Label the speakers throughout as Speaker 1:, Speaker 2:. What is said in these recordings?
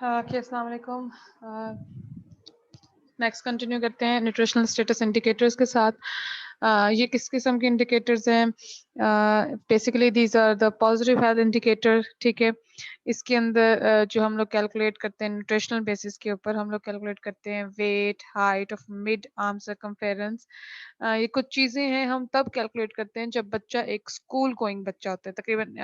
Speaker 1: Okay السلام علیکم. Next continue کرتے ہیں نیوٹریشنل اسٹیٹس انڈیکیٹرز کے ساتھ. یہ کس قسم کے انڈیکیٹرز ہیں؟ Basically these are the positive health indicator. ٹھیک ہے، اس کے اندر جو ہم لوگ کیلکولیٹ کرتے ہیں نیوٹریشنل بیسس کے اوپر ہم لوگ کیلکولیٹ کرتے ہیں ویٹ، ہائٹ آف مڈ آرم سرکمفیرنس. یہ کچھ چیزیں ہیں ہم تب کیلکولیٹ کرتے ہیں جب بچہ ایک اسکول گوئنگ بچہ ہوتا ہے. تقریباً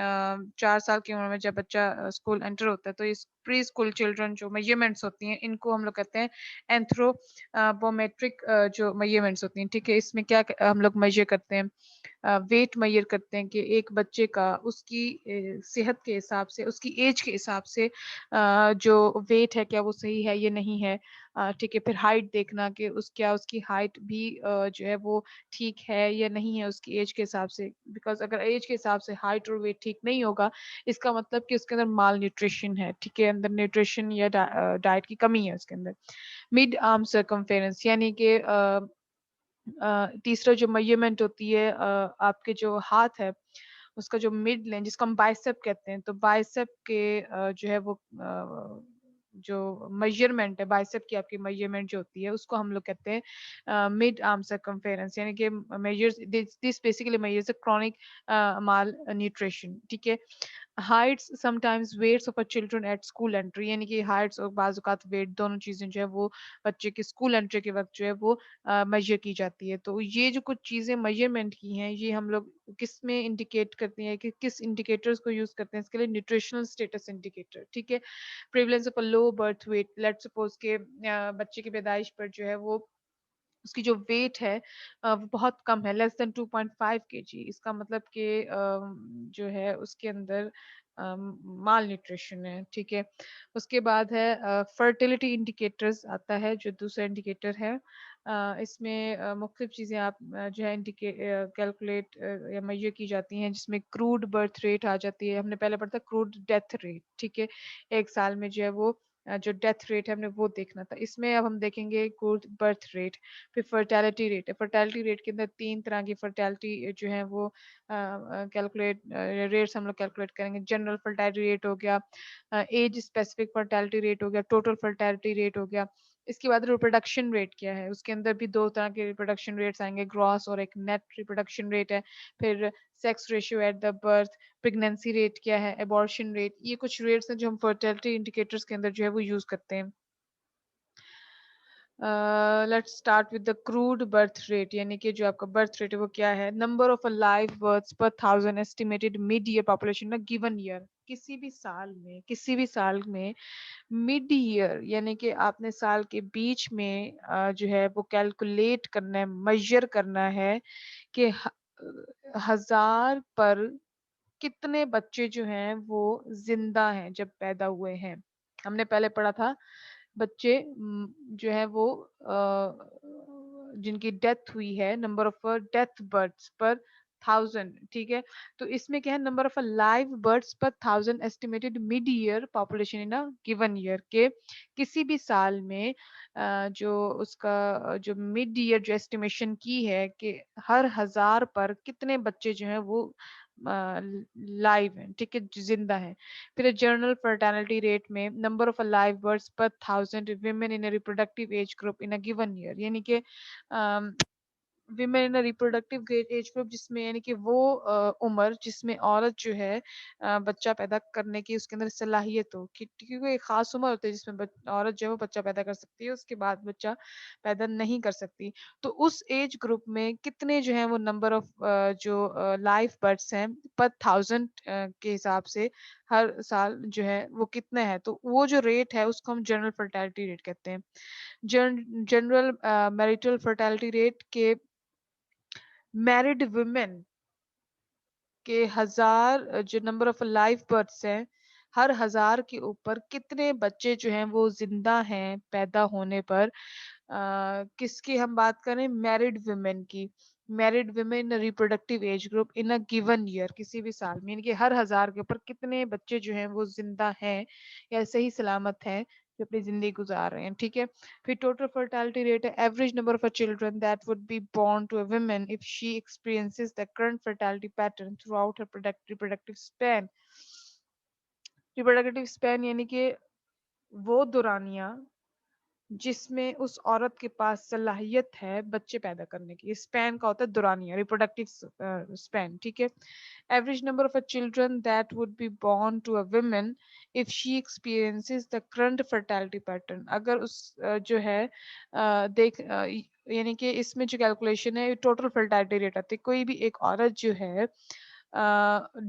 Speaker 1: 4 سال کی عمر میں جب بچہ اسکول انٹر ہوتا ہے تو اس پری اسکول چلڈرن جو میجرمنٹس ہوتی ہیں ان کو ہم لوگ کہتے ہیں اینتھرو بومیٹرک جو میجرمنٹس ہوتی ہیں. ٹھیک ہے، اس میں کیا ہم لوگ میجر کرتے ہیں؟ ویٹ میجر کرتے ہیں کہ ایک بچے کا اس کی صحت کے حساب سے، اس کی ایج کے حساب سے جو ویٹ ہے کیا وہ صحیح ہے یا نہیں ہے. ٹھیک ہے، پھر ہائٹ دیکھنا کہ اس کی ہائٹ بھی جو ہے وہ ٹھیک ہے یا نہیں ہے اس کی ایج کے حساب سے. بیکاز اگر ایج کے حساب سے ہائٹ اور ویٹ ٹھیک نہیں ہوگا اس کا مطلب کہ اس کے اندر مال نیوٹریشن ہے. ٹھیک ہے، اندر نیوٹریشن یا ڈائٹ کی کمی ہے اس کے اندر. مڈ آرم سرکمفیرنس یعنی کہ تیسرا جو میجرمنٹ ہوتی ہے آپ کے جو ہاتھ ہے اس کا جو مڈ لین جس کو ہم بائسپ کہتے ہیں، تو بائسپ کے جو ہے وہ جو میجرمنٹ ہے بائسپ کی آپ کی میجرمنٹ جو ہوتی ہے اس کو ہم لوگ کہتے ہیں مڈ آرم سرکمفیرنس. یعنی کہ measures this basically measures chronic malnutrition. ٹھیک ہے، heights sometimes weights of children at school entry یعنی کہ ہائٹس اور بعض اوقات ویٹ دونوں چیزیں جو ہے وہ بچے کے اسکول انٹری کے وقت جو ہے وہ میجر کی جاتی ہے. تو یہ جو کچھ چیزیں میجرمنٹ کی ہیں یہ ہم لوگ کس میں انڈیکیٹ کرتے ہیں کہ کس انڈیکیٹرز کو یوز کرتے ہیں اس کے لیے نیوٹریشنل اسٹیٹس انڈیکیٹر. ٹھیک ہے، prevalence of low birth weight. Let suppose کہ بچے کی پیدائش پر جو ہے وہ اس کی جو ویٹ ہے وہ بہت کم ہے، لیس دین 2.5 kg. اس کا مطلب کہ جو ہے اس کے اندر مال نیوٹریشن ہے. ٹھیک ہے، اس کے بعد ہے فرٹیلیٹی انڈیکیٹرز آتا ہے جو دوسرا انڈیکیٹر ہے. اس میں مختلف چیزیں آپ جو ہے کیلکولیٹ یا میجر کی جاتی ہیں جس میں کروڈ برتھ ریٹ آ جاتی ہے. ہم نے پہلے پڑھا تھا کروڈ ڈیتھ ریٹ. ٹھیک ہے، 1 سال میں جو ہے وہ جو ڈیتھ ریٹ ہے ہم نے وہ دیکھنا تھا. اس میں اب ہم دیکھیں گے کروڈ برتھ ریٹ. پھر فرٹیلٹی ریٹ ہے. فرٹیلٹی ریٹ کے اندر 3 طرح کی فرٹیلٹی جو ہے وہ کیلکولیٹ ریٹس ہم لوگ کیلکولیٹ کریں گے. جنرل فرٹیلٹی ریٹ ہو گیا، ایج اسپیسیفک فرٹیلٹی ریٹ ہو گیا، ٹوٹل فرٹیلٹی ریٹ ہو گیا. اس کے بعد ریپروڈکشن ریٹ کیا ہے؟ اس کے اندر بھی 2 طرح کے ریپروڈکشن ریٹس آئیں گے، گراس اور ایک نیٹ ریپروڈکشن ریٹ ہے. پھر sex ratio at the birth, pregnancy rate کیا ہے، ابارشن ریٹ. یہ کچھ ریٹس ہیں جو ہم فرٹیلٹی انڈیکیٹرز کے اندر جو ہے وہ یوز کرتے ہیں. Let's start with the crude birth rate یعنی کہ جو آپ کا برتھ ریٹ ہے وہ کیا ہے؟ Number of life births per 1000 estimated mid year population given year. کسی بھی سال میں مڈ ایئر یعنی کہ آپ نے سال کے بیچ میں جو ہے وہ کیلکولیٹ کرنا ہے، میجر کرنا ہے کہ 1000 پر کتنے بچے جو ہیں وہ زندہ ہیں جب پیدا ہوئے ہیں. ہم نے پہلے پڑھا تھا بچے جو ہے وہ جن کی ڈیتھ ہوئی ہے number of death births per 1000. ٹھیک ہے، تو اس میں کیا ہے number of life births per 1000 estimated mid year population in given year کے کسی بھی سال میں جو اس کا جو مڈ ایئر جو ایسٹیمیشن کی ہے کہ ہر 1000 پر کتنے بچے جو ہیں وہ لائیو ہیں. ٹھیک ہے، زندہ ہیں. پھر جنرل فرٹیلٹی ریٹ میں number of life births per 1000 women in reproductive age group in given year یعنی کہ women in reproductive age group جس میں یعنی کہ وہ عمر جس میں عورت جو ہے بچہ پیدا کرنے کی اس کے اندر صلاحیت ہو. کیونکہ ایک خاص عمر ہوتی ہے جس میں عورت جو ہے وہ بچہ پیدا کر سکتی ہے، اس کے بعد بچہ پیدا نہیں کر سکتی. تو اس ایج گروپ میں کتنے جو ہیں وہ نمبر آف جو لائف برتھس ہیں پر 1000 کے حساب سے ہر سال جو ہے وہ کتنے ہیں، تو وہ جو ریٹ ہے اس کو ہم جنرل فرٹیلٹی ریٹ کہتے ہیں. جنرل میریٹل فرٹیلٹی ریٹ کے میرڈ ویمن کے 1000 جو نمبر آف لائف برتھس ہیں ہر 1000 کے اوپر کتنے بچے جو ہیں وہ زندہ ہیں پیدا ہونے پر. کس کی ہم بات کریں؟ میرڈ ویمن کی. Married women reproductive age group in given year کسی بھی سال میں یعنی کہ ہر 1000 کے اوپر کتنے بچے جو ہیں وہ زندہ ہیں یا صحیح سلامت ہیں جو اپنی زندگی گزار رہے ہیں. ٹھیک ہے، پھر ٹوٹل فرٹیلٹی ریٹ ہے average number of children that would be born to a women if she experiences the current fertility pattern throughout her reproductive span. Reproductive span یعنی کہ وہ دورانیہ جس میں اس عورت کے پاس صلاحیت ہے بچے پیدا کرنے کی. اسپین کا ہوتا ہے دورانیہ, ریپروڈکٹیو اسپین, ٹھیک ہے. Average number of children that would be born to a women if she experiences the current fertility pattern. اگر اس جو ہے دیکھ یعنی کہ اس میں جو کیلکولیشن ہے ٹوٹل فرٹیلٹی ریٹ آتی ہے. کوئی بھی ایک عورت جو ہے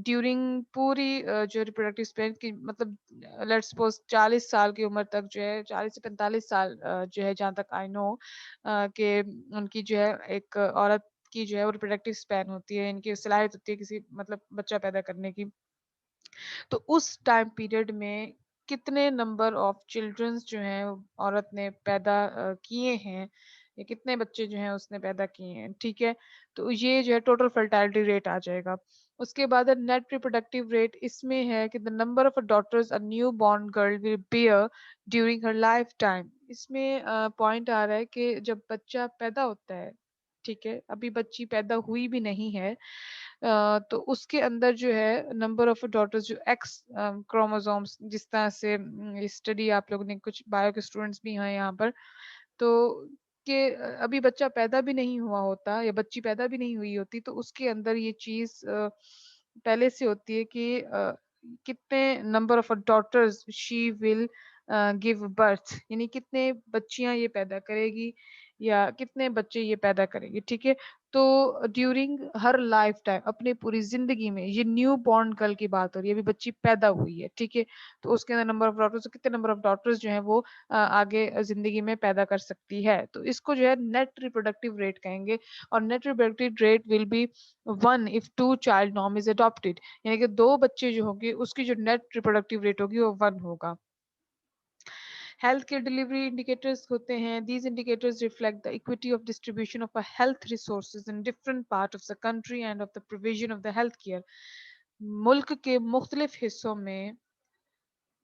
Speaker 1: ڈیورنگ پوری جو ریپروڈکٹیو اسپین کی مطلب لیٹ سپوز 40 سال کی عمر تک جو ہے 40 سے 45 سال جو ہے جہاں تک آئی نو کہ ان کی جو ہے ایک عورت کی جو ہے وہ ریپروڈکٹیو اسپین ہوتی ہے, ان کی صلاحیت ہوتی ہے کسی مطلب بچہ پیدا کرنے کی. تو اس ٹائم پیریڈ میں کتنے نمبر آف چلڈرنس جو ہیں عورت نے پیدا کیے ہیں یا کتنے بچے جو ہیں اس نے پیدا کیے ہیں, ٹھیک ہے. تو یہ جو ہے ٹوٹل فرٹیلٹی ریٹ آ جائے گا. اس کے بعد نیٹ ریپروڈکٹیو ریٹ اس میں ہے کہ the number of daughters a new born girl will bear during her lifetime. اس میں پوائنٹ آ رہا ہے کہ جب بچہ پیدا ہوتا ہے, ٹھیک ہے, ابھی بچی پیدا ہوئی بھی نہیں ہے, تو اس کے اندر جو ہے نمبر آف ڈاٹرز جو ایکس کروموزومس, جس طرح سے اسٹڈی آپ لوگوں نے کچھ بایو کے اسٹوڈنٹس بھی ہیں یہاں پر, تو کہ ابھی بچہ پیدا بھی نہیں ہوا ہوتا یا بچی پیدا بھی نہیں ہوئی ہوتی, تو اس کے اندر یہ چیز پہلے سے ہوتی ہے کہ کتنے number of daughters she will give birth, یعنی کتنے بچیاں یہ پیدا کرے گی یا کتنے بچے یہ پیدا کرے گی, ٹھیک ہے. تو ڈیورنگ ہر لائف ٹائم, اپنی پوری زندگی میں, یہ نیو بورن گرل کی بات ہو رہی ہے, ابھی بچی پیدا ہوئی ہے, ٹھیک ہے, تو اس کے اندر نمبر آف ڈاٹرز, کتنے نمبر آف ڈاٹرز جو ہیں وہ آگے زندگی میں پیدا کر سکتی ہے. تو اس کو جو ہے نیٹ ریپروڈکٹیو ریٹ کہیں گے, اور net reproductive rate will be 1 if 2 child norm is adopted, یعنی کہ 2 بچے جو ہوں گے اس کی جو نیٹ ریپروڈکٹیو ریٹ ہوگی وہ 1 ہوگا. ہیلتھ کیئر ڈلیوری انڈیکیٹرز ہوتے ہیں. These indicators reflect the equity of distribution of a health resources in different part of the country and of the provision of the health care. ملک کے مختلف حصوں میں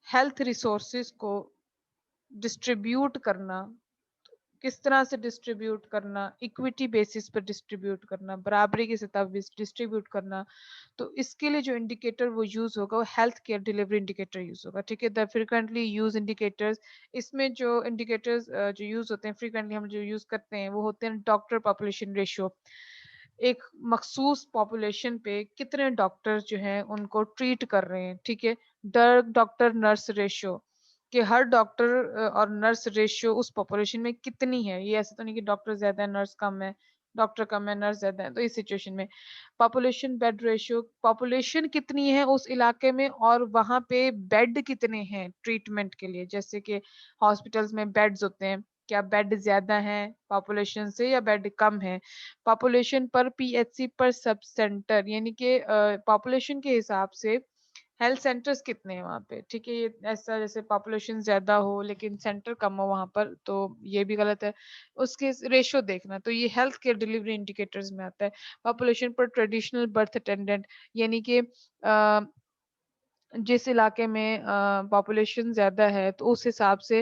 Speaker 1: health resources کو distribute کرنا, کس طرح سے ڈسٹریبیوٹ کرنا, ایکویٹی بیسس پر ڈسٹریبیوٹ کرنا, برابری کی سطح پہ ڈسٹریبیوٹ کرنا. تو اس کے لیے جو انڈیکیٹر وہ یوز ہوگا وہ health care delivery indicator use ہوگا, ٹھیک ہے. دا فریکوینٹلی یوز انڈیکیٹرز, اس میں جو انڈیکیٹرز جو یوز ہوتے ہیں فریکوینٹلی ہم جو یوز کرتے ہیں وہ ہوتے ہیں ڈاکٹر پاپولیشن ریشو. ایک مخصوص پاپولیشن پہ کتنے ڈاکٹر جو ہیں ان کو ٹریٹ کر رہے ہیں, ٹھیک ہے. ڈاکٹر نرس ریشو, کہ ہر ڈاکٹر اور نرس ریشیو اس پاپولیشن میں کتنی ہے. یہ ایسا تو نہیں کہ ڈاکٹر زیادہ ہے نرس کم ہے, ڈاکٹر کم ہے نرس زیادہ ہے. تو اس سچویشن میں پاپولیشن بیڈ ریشیو, پاپولیشن کتنی ہے اس علاقے میں اور وہاں پہ بیڈ کتنے ہیں ٹریٹمنٹ کے لیے. جیسے کہ ہاسپٹلس میں بیڈز ہوتے ہیں, کیا بیڈ زیادہ ہیں پاپولیشن سے یا بیڈ کم ہے. پاپولیشن پر پی ایچ سی پر سب سینٹر, یعنی کہ پاپولیشن کے حساب سے ہیلتھ سینٹرز کتنے ہیں وہاں پہ, ٹھیک ہے. یہ ایسا جیسے پاپولیشن زیادہ ہو لیکن سینٹر کم ہو وہاں پر, تو یہ بھی غلط ہے. اس کے ریشو دیکھنا, تو یہ ہیلتھ کیئر ڈلیوری انڈیکیٹرز میں آتا ہے. پاپولیشن پر ٹریڈیشنل برتھ اٹینڈنٹ, یعنی کہ جس علاقے میں پاپولیشن زیادہ ہے تو اس حساب سے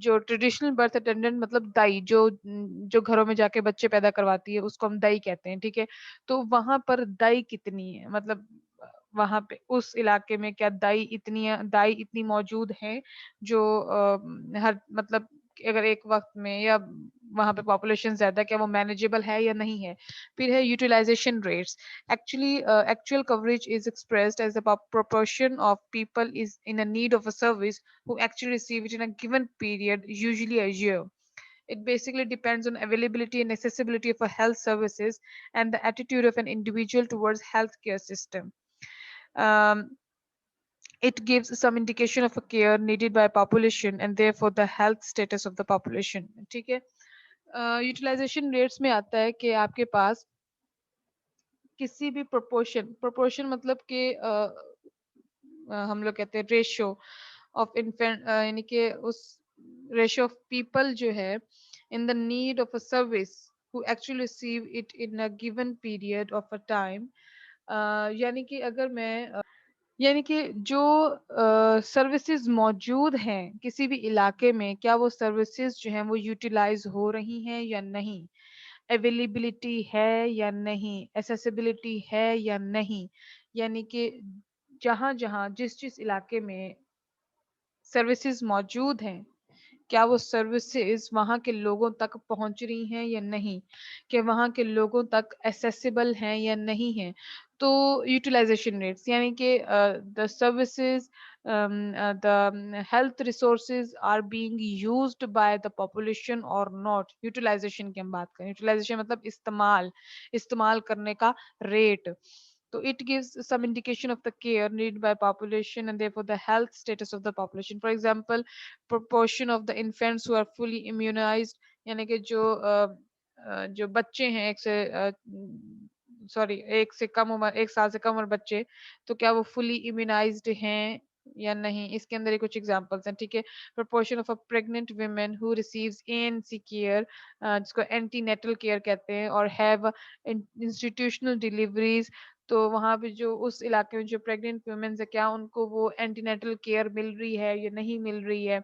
Speaker 1: جو ٹریڈیشنل برتھ اٹینڈنٹ مطلب دائی جو گھروں میں جا کے بچے پیدا کرواتی ہے اس کو ہم دائی کہتے ہیں, ٹھیک ہے. تو وہاں پر دائی کتنی ہے, مطلب وہاں پہ اس علاقے میں کیا دائی اتنی موجود ہے جو ہر مطلب اگر ایک وقت میں یا وہاں پہ پاپولیشن زیادہ کیا وہ مینیجیبل ہے یا نہیں ہے. پھر ہے utilization rates. Actual coverage is expressed as the proportion of people is in a need of a service who actually receive it in a given period, usually a year. It basically depends on availability and accessibility of a health services and the attitude of an individual towards healthcare system. It gives some indication of a care needed by population and therefore the health status of the population. ٹھیک ہے. Utilization rates میں آتا ہے کہ آپ کے پاس کسی بھی پروپورشن مطلب کہ ہم لوگ کہتے ہیں ریشو آف انفینٹ, یعنی کہ اس ریشو آف پیپل جو ہے in the need of a service who actually receive it in a given period of a time. یعنی کہ اگر میں یعنی کہ جو سروسز موجود ہیں کسی بھی علاقے میں, کیا وہ سروسز جو ہیں وہ یوٹیلائز ہو رہی ہیں یا نہیں, اویلیبلٹی ہے یا نہیں, ایسیسیبلٹی ہے یا نہیں. یعنی کہ جہاں جہاں جس علاقے میں سروسز موجود ہیں، کیا وہ سروسز وہاں کے لوگوں تک پہنچ رہی ہیں یا نہیں، کہ وہاں کے لوگوں تک ایسیسیبل ہیں یا نہیں ہیں. تو یوٹیلائزیشن ریٹس یعنی کہ the services the health resources are being used by the population or not. Utilization کی ہم بات کریں، یوٹیلائزیشن مطلب استعمال کرنے کا rate. So it gives some indication of the care needed by population and therefore the health status of the population. For example, proportion of the infants who are fully immunized یعنی کہ جو بچے ہیں ایک سے کم عمر، 1 سال سے کم عمر بچے، تو کیا وہ فلی امیونائزڈ ہیں یا نہیں. اس کے اندر یہ کچھ ایگزامپلس ہیں، ٹھیک ہے. proportion of a pregnant women who receives ANC care جس کو اینٹی نیٹل کیئر کہتے ہیں، اور have institutional deliveries. تو وہاں پہ جو اس علاقے میں جو پریگننٹ ویمنز ہے، کیا ان کو وہ اینٹی نیٹل کیئر مل رہی ہے یا نہیں مل رہی ہے.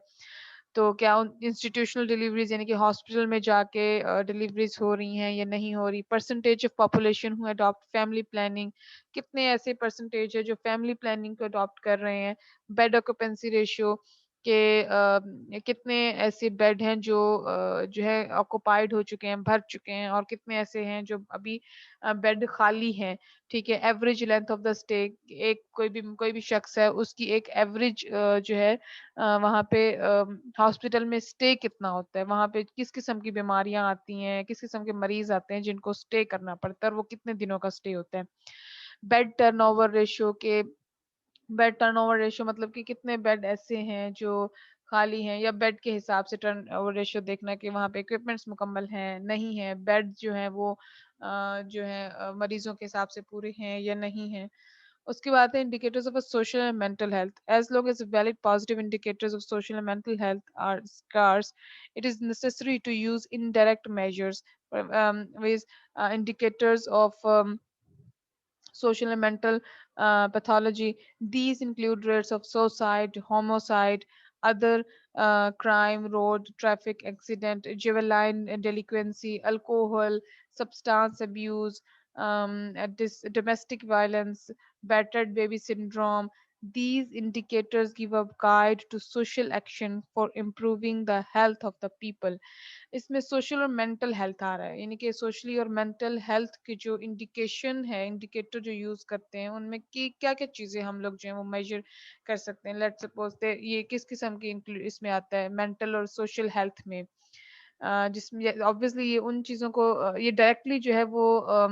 Speaker 1: تو کیا انسٹیٹیوشنل ڈیلیوریز یعنی کہ ہاسپٹل میں جا کے ڈیلیوریز ہو رہی ہیں یا نہیں ہو رہی. Percentage of population who adopt family planning, کتنے ایسے پرسنٹیج ہے جو فیملی پلاننگ کو اڈاپٹ کر رہے ہیں. بیڈ آکوپینسی ریشیو کہ کتنے ایسے بیڈ ہیں جو ہے آکوپائڈ ہو چکے ہیں، بھر چکے ہیں، اور کتنے ایسے ہیں جو ابھی بیڈ خالی ہیں. ٹھیک ہے. Average length of the stay, کوئی بھی شخص ہے اس کی ایک ایوریج جو ہے وہاں پہ ہاسپٹل میں اسٹے کتنا ہوتا ہے، وہاں پہ کس قسم کی بیماریاں آتی ہیں، کس قسم کے مریض آتے ہیں جن کو اسٹے کرنا پڑتا ہے، اور وہ کتنے دنوں کا اسٹے ہوتا ہے. بیڈ ٹرن اوور ریشو کے بیڈ ٹرن اوور ریشو مطلب کہ کتنے بیڈ ایسے ہیں جو خالی ہیں، یا بیڈ کے حساب سے ٹرن اوور ریشو دیکھنا کہ وہاں پہ اکوپمنٹس مکمل ہیں نہیں ہیں، بیڈ جو ہیں وہ جو ہے مریضوں کے حساب سے پورے ہیں یا نہیں ہیں. اس کے بعد ہے indicators of a social and mental health. As long as valid positive indicators of social and mental health are scarce, it is necessary to use indirect measures with indicators of social and mental pathology. These include rates of suicide, homicide, other crime, road traffic accident, juvenile delinquency, alcohol, substance abuse, domestic violence, battered baby syndrome. These indicators give a guide to social action for improving the health of the people. اس میں social اور mental health آ رہا ہے، یعنی کہ socially اور mental health کی جو indication ہے، انڈیکیٹر جو یوز کرتے ہیں، ان میں کیا کیا چیزیں ہم لوگ جو ہیں وہ میجر کر سکتے ہیں. لیٹ سپوز یہ کس قسم کی اس میں آتا ہے مینٹل اور سوشل ہیلتھ میں، جس میں obviously یہ ان چیزوں کو یہ ڈائریکٹلی جو ہے وہ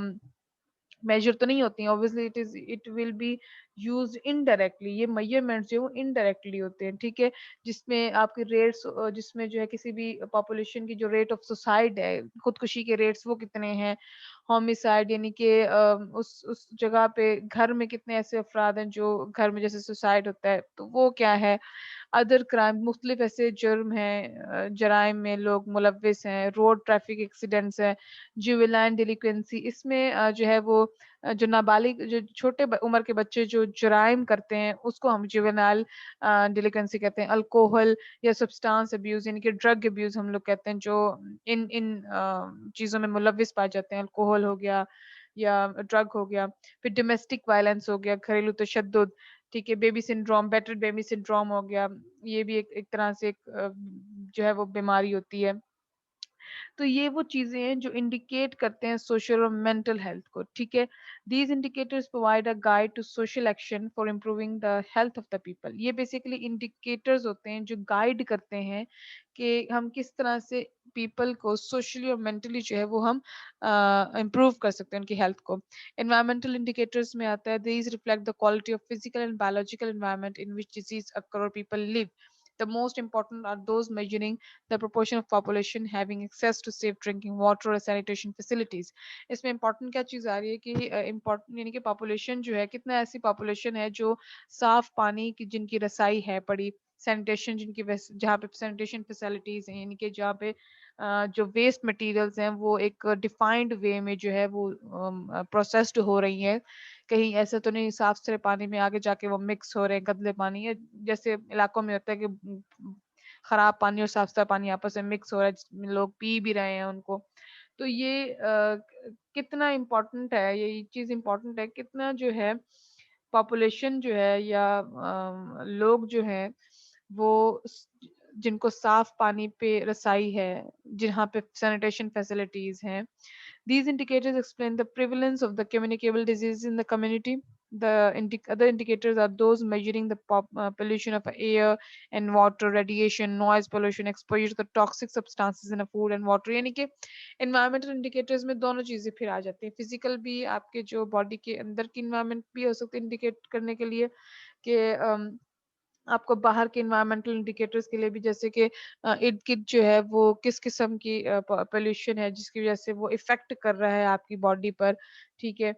Speaker 1: میجر تو نہیں ہوتی ہیں. obviously it will be used indirectly. یہ میجرمنٹس جو انڈائریکٹلی ہوتے ہیں، ٹھیک ہے. جس میں آپ کی ریٹس، جس میں جو ہے کسی بھی پاپولیشن کی جو ریٹ آف سوسائڈ ہے، خودکشی کے ریٹس وہ کتنے ہیں. ہومیسائڈ یعنی کہ اس جگہ پہ گھر میں کتنے ایسے افراد ہیں جو گھر میں جیسے سوسائڈ ہوتا ہے تو وہ کیا ہے. ادر کرائم، مختلف ایسے جرم ہیں، جرائم میں لوگ ملوث ہیں. روڈ ٹریفک ایکسیڈنٹس ہیں. جویلائن ڈیلیکوینسی، اس میں جو ہے وہ جو نابالغ، جو چھوٹے عمر کے بچے جو جرائم کرتے ہیں اس کو ہم جوینائل ڈیلیکوینسی کہتے ہیں. الکوہل یا سبسٹانس ابیوز یعنی کہ ڈرگ ابیوز ہم لوگ کہتے ہیں، جو ان چیزوں میں ملوث پائے جاتے ہیں. الکوہل ہو گیا یا ڈرگ ہو گیا. پھر ڈومیسٹک وائلنس ہو گیا، گھریلو تشدد. ٹھیک ہے. Baby syndrome, battered baby syndrome ہو گیا، یہ بھی ایک طرح سے جو ہے وہ بیماری ہوتی ہے. تو یہ وہ چیزیں ہیں جو انڈیکیٹ کرتے ہیں سوشل اور مینٹل ہیلتھ کو. ٹھیک ہے. These indicators provide a guide to social action for improving the health of the people. یہ بیسیکلی انڈیکیٹرز ہوتے ہیں جو گائیڈ کرتے ہیں کہ ہم کس طرح سے پیپل کو سوشلی اور مینٹلی جو ہے وہ ہم امپروو کر سکتے ہیں ان کی ہیلتھ کو. انوائرمنٹل انڈیکیٹرز میں آتا ہے these reflect the quality of physical and biological environment in which disease occur or people live. The most important are those measuring the proportion of population having access to safe drinking water or sanitation facilities. اس میں important کیا چیز آ رہی ہے کہ important یعنی کہ population جو ہے، کتنا ایسی پاپولیشن ہے جو صاف پانی کی جن کی رسائی ہے پڑی. سینیٹیشن جہاں پہ سینیٹیشن فیسلٹیز ہیں، یعنی کہ جہاں پہ جو ویسٹ مٹیریلز ہیں وہ ایک ڈیفائنڈ وے میں جو ہے وہ پروسیسڈ ہو رہی ہیں. کہیں ایسا تو نہیں صاف ستھرے پانی میں آگے جا کے وہ مکس ہو رہے ہیں گندے پانی، یا جیسے علاقوں میں ہوتا ہے کہ خراب پانی اور صاف ستھرا پانی آپس میں مکس ہو رہا ہے، لوگ پی بھی رہے ہیں ان کو. تو یہ کتنا امپورٹنٹ ہے، یہ چیز امپورٹنٹ ہے کتنا جو ہے پاپولیشن جو ہے یا لوگ جو ہے وہ جن کو صاف پانی پہ رسائی ہے, جہاں پہ سینیٹیشن فیسلٹیز ہیں. These indicators explain the prevalence of the communicable diseases in the community. The other indicators are those measuring the pollution of air and water, radiation, noise pollution, exposure to the toxic substances in a food and water. یعنی کہ environmental indicators میں دونوں چیزیں پھر آ جاتی ہیں. Physical بھی آپ کے جو باڈی کے اندر کی environment بھی ہو سکتے انڈیکیٹ کرنے کے لیے, کہ آپ کو باہر کے انوائرمنٹل انڈیکیٹرز کے لیے بھی, جیسے کہ ارد گرد جو ہے وہ کس قسم کی پولوشن ہے جس کی وجہ سے وہ افیکٹ کر رہا ہے آپ کی باڈی پر. ٹھیک ہے,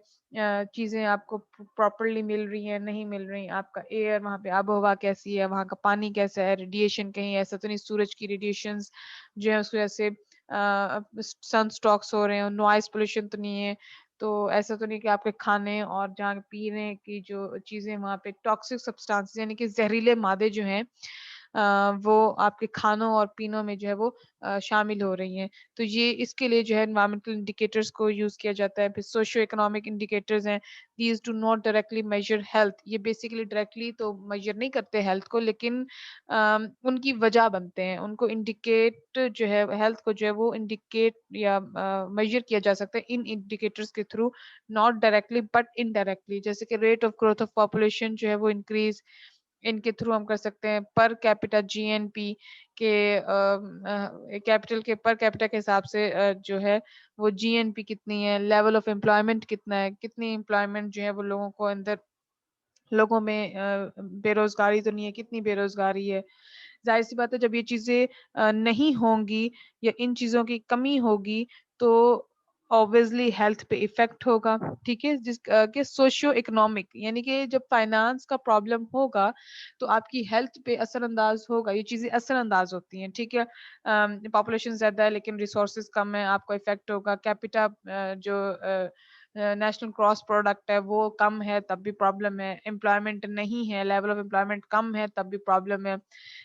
Speaker 1: چیزیں آپ کو پراپرلی مل رہی ہیں نہیں مل رہی, آپ کا ایئر وہاں پہ آب و ہوا کیسی ہے, وہاں کا پانی کیسا ہے, ریڈیشن کہیں ایسا تو نہیں سورج کی ریڈیشنز جو ہے اس کی وجہ سے سن اسٹروکس ہو رہے ہیں, نوائز پولوشن تو نہیں ہے, تو ایسا تو نہیں کہ آپ کے کھانے اور جہاں پینے کی جو چیزیں وہاں پہ ٹاکسک سبسٹانس یعنی کہ زہریلے مادے جو ہیں وہ آپ کے کھانوں اور پینوں میں جو ہے وہ شامل ہو رہی ہیں. تو یہ اس کے لیے جو ہے انوائرمنٹل انڈیکیٹرز کو یوز کیا جاتا ہے. پھر سوشو اکنامک انڈیکیٹرز ہیں, these do not directly measure health. یہ بیسیکلی ڈائریکٹلی تو میجر نہیں کرتے ہیلتھ کو, لیکن ان کی وجہ بنتے ہیں. ان کو انڈیکیٹ جو ہے ہیلتھ کو جو ہے وہ انڈیکیٹ یا میجر کیا جا سکتا ہے ان انڈیکیٹرز کے through, not directly but indirectly. جیسے کہ rate of growth of population جو ہے وہ انکریز, ان کے تھرو ہم کر سکتے ہیں. پر کیپیٹا جی این پی کے کیپٹل کے پر کیپیٹا کے حساب سے جو ہے وہ جی این پی کتنی ہے, لیول آف امپلائمنٹ کتنا ہے, کتنی امپلائمنٹ جو ہے وہ لوگوں کو اندر لوگوں میں بے روزگاری تو نہیں ہے, کتنی بے روزگاری ہے. ظاہر سی بات ہے جب یہ چیزیں نہیں ہوں گی یا ان چیزوں کی کمی ہوگی تو obviously ہیلتھ پہ افیکٹ ہوگا. ٹھیک ہے, جس کہ سوشیو اکنامک یعنی کہ جب فائنانس کا پرابلم ہوگا تو آپ کی ہیلتھ پہ اثر انداز ہوگا. یہ چیزیں اثر انداز ہوتی ہیں. ٹھیک ہے, پاپولیشن زیادہ ہے لیکن ریسورسز کم ہے, آپ کو افیکٹ ہوگا. کیپیٹا جو نیشنل کراس پروڈکٹ ہے وہ کم ہے تب بھی پرابلم ہے. امپلائمنٹ نہیں ہے, لیول آف امپلائمنٹ کم ہے تب بھی پرابلم ہے.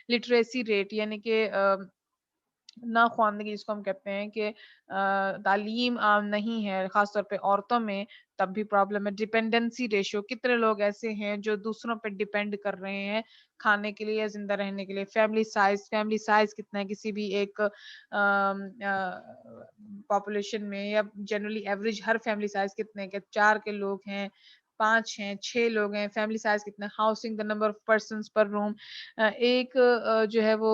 Speaker 1: لٹریسی ریٹ یعنی کہ ناخواندگی جس کو ہم کہتے ہیں کہ تعلیم عام نہیں ہے خاص طور پہ عورتوں میں, تب بھی پرابلم ہے. ڈیپینڈنسی ریشو, کتنے لوگ ایسے ہیں جو دوسروں پہ ڈیپینڈ کر رہے ہیں کھانے کے لیے, زندہ رہنے کے لیے. فیملی سائز کتنا ہے کسی بھی ایک پاپولیشن میں, یا جنرلی ایوریج ہر فیملی سائز کتنے, کہ 4 کے لوگ ہیں, 5 ہیں, 6 لوگ ہیں. فیملی سائز کتنا ہے. Housing, the number of persons per room, ایک جو ہے وہ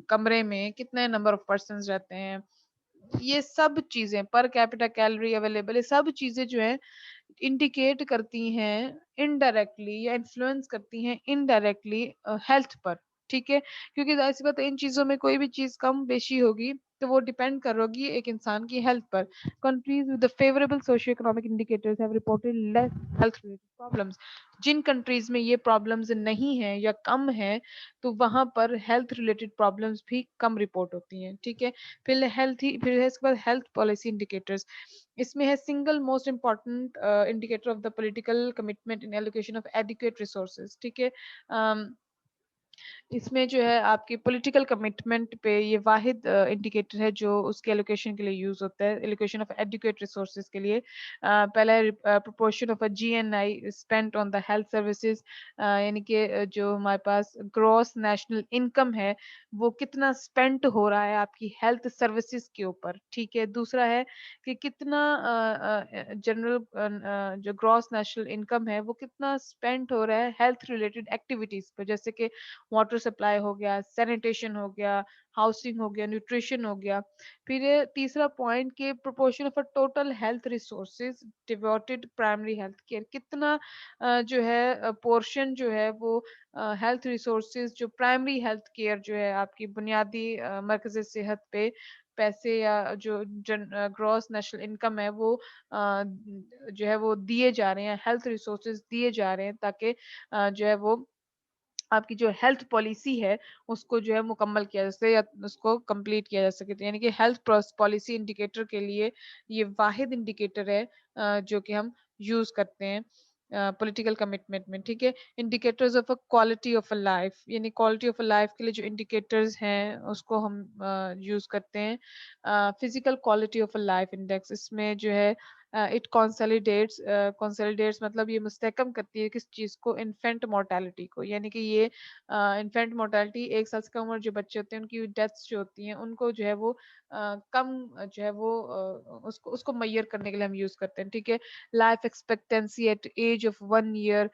Speaker 1: کمرے میں کتنے نمبر آف پرسنس رہتے ہیں. یہ سب چیزیں پر کیپیٹا کیلری اویلیبل, یہ سب چیزیں جو ہیں انڈیکیٹ کرتی ہیں انڈائریکٹلی یا انفلوئنس کرتی ہیں انڈائریکٹلی ہیلتھ پر. ٹھیک ہے, کیونکہ ظاہر سی بات ہے ان چیزوں میں کوئی بھی چیز کم بیشی ہوگی تو وہ ڈیپینڈ کر ہوگی ایک انسان کی health per. Countries with favourable socio economic indicators have reported less health problems. جن کنٹریز میں یہ پرابلمز نہیں ہیں یا کم ہیں تو وہاں پر ہیلتھ ریلیٹڈ پرابلمز بھی کم رپورٹ ہوتی ہیں. ٹھیک ہے, پھر اس کے بعد ہیلتھ پالیسی انڈیکیٹرز. اس میں ہے single most important indicator of the political commitment in allocation of adequate resources. ٹھیک ہے, اس میں جو ہے آپ کی پولیٹیکل کمٹمنٹ پہ یہ واحد انڈیکیٹر ہے جو اس کے ایلوکیشن کے لیے یوز ہوتا ہے, ایلوکیشن آف ایڈیکویٹ ریسورسز کے لیے. پہلا proportion of G N I spent on the health services, یعنی کہ جو ہمارے پاس گروس نیشنل انکم ہے وہ کتنا اسپینٹ ہو رہا ہے آپ کی ہیلتھ سروسز کے اوپر. ٹھیک ہے, دوسرا ہے کہ کتنا جنرل جو گراس نیشنل انکم ہے وہ کتنا اسپینڈ ہو رہا ہے ہیلتھ ریلیٹڈ ایکٹیویٹیز پہ, جیسے کہ واٹر سپلائی ہو گیا, سینیٹیشن ہو گیا, ہاؤسنگ ہو گیا, نیوٹریشن ہو گیا. پھر تیسرا پوائنٹ کہ proportion of total health resources ڈیوٹڈ primary health care, کتنا جو ہے پورشن جو ہے وہ ہیلتھ ریسورسز جو پرائمری ہیلتھ کیئر جو ہے آپ کی بنیادی مرکز صحت پہ پیسے یا جو گراس نیشنل انکم ہے وہ جو ہے وہ دیے جا رہے ہیں, ہیلتھ ریسورسز دیے جا رہے ہیں تاکہ جو ہے وہ آپ کی جو ہیلتھ پالیسی ہے اس کو جو ہے مکمل کیا جا سکے یا اس کو کمپلیٹ کیا جا سکے. یعنی کہ ہیلتھ پالیسی انڈیکیٹر کے لیے یہ واحد انڈیکیٹر ہے جو کہ ہم یوز کرتے ہیں پولیٹیکل کمٹمنٹ میں. ٹھیک ہے, indicators of quality of a life, یعنی کوالٹی آف اے لائف کے لیے جو انڈیکیٹرز ہیں اس کو ہم یوز کرتے ہیں. Physical quality of a life index, اس میں جو ہے اٹ کنسالیڈیٹس مطلب یہ مستحکم کرتی ہے کس چیز کو؟ انفینٹ مورٹیلٹی کو، یعنی کہ یہ انفینٹ مورٹیلٹی 1 سال سے کم عمر جو بچے ہوتے ہیں ان کی ڈیتھس جو ہوتی ہیں ان کو جو ہے وہ کم جو ہے وہ اس کو میئر کرنے کے لیے ہم یوز کرتے ہیں. ٹھیک ہے. Life expectancy at age of 1 year.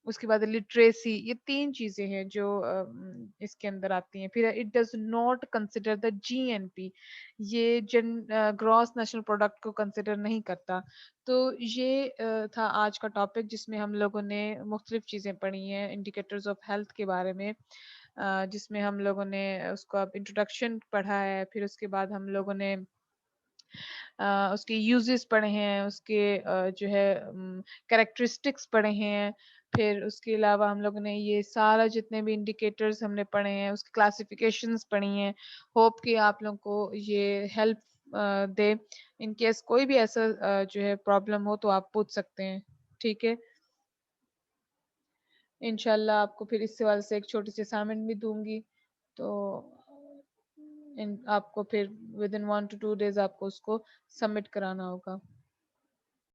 Speaker 1: اس کے بعد لٹریسی. یہ 3 چیزیں ہیں جو اس کے اندر آتی ہیں. پھر it does not consider the GNP. یہ گراس نیشنل پروڈکٹ کو کنسیڈر نہیں کرتا. تو یہ تھا آج کا ٹاپک جس میں ہم لوگوں نے مختلف چیزیں پڑھی ہیں انڈیکیٹرز آف ہیلتھ کے بارے میں، جس میں ہم لوگوں نے اس کو اب انٹروڈکشن پڑھا ہے. پھر اس کے بعد ہم لوگوں نے اس کے یوزز پڑھے ہیں، اس کے جو ہے کریکٹرسٹکس پڑھے ہیں. پھر اس کے علاوہ ہم لوگوں نے یہ سارا جتنے بھی انڈیکیٹرز ہم نے پڑھے ہیں اس کی کلاسیفیکیشنز پڑھی ہیں. ہوپ کہ آپ لوگوں کو یہ ہیلپ دے. ان کیس کوئی بھی ایسا جو ہے پرابلم ہو تو آپ پوچھ سکتے ہیں. ٹھیک ہے. انشاءاللہ آپ کو پھر اس حوالے سے ایک چھوٹی سی اسائنمنٹ بھی دوں گی، تو آپ کو پھر ود ان 1 to 2 days آپ کو اس کو سبمٹ کرانا ہوگا.